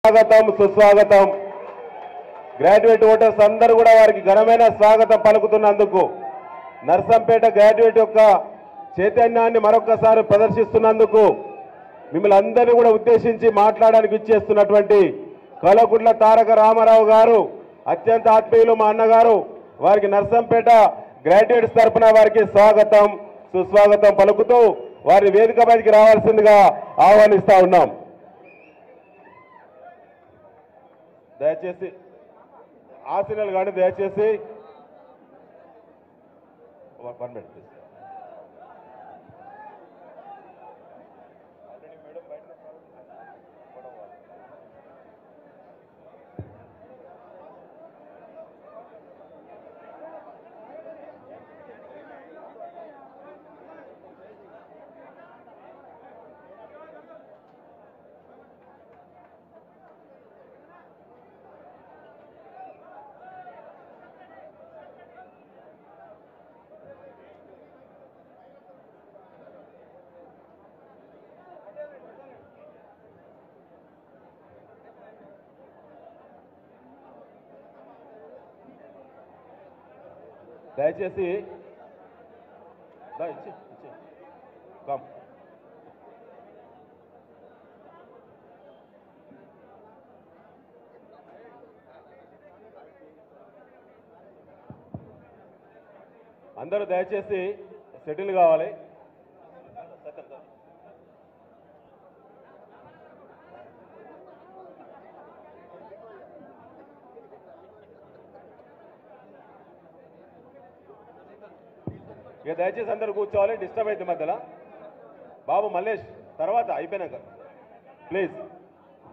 స్వాగతం సుస్వాగతం. Graduate voters అందరూ కూడా వారికి ఘనమైన స్వాగతం పలుకుతున్నందుకు, నర్సంపేట గ్రాడ్యుయేట్ యొక్క చైతన్యాన్ని మరొకసారి ప్రదర్శిస్తున్నందుకు, మిమ్మల్ని అందరినీ కూడా ఉద్దేశించి మాట్లాడడానికి ఇచ్చేస్తున్నటువంటి కలగుడ్ల తారక రామారావు గారు అత్యంత ఆత్మీయులు, మా అన్నగారు, వారికి నర్సంపేట గ్రాడ్యుయేట్స్ తరఫున వారికి స్వాగతం సుస్వాగతం పలుకుతూ వారి వేదిక పైకి రావాల్సిందిగా ఆహ్వానిస్తా ఉన్నాం. దయచేసి ఆశీనులు కానీ దయచేసి 1 minute ప్లీజ్. దయచేసి అందరూ దయచేసి సెటిల్ కావాలి. ఇక దయచేసి అందరూ కూర్చోవాలి, డిస్టర్బ్ అయితే మధ్యలో. బాబు మల్లేష్ తర్వాత అయిపోయినాక ప్లీజ్.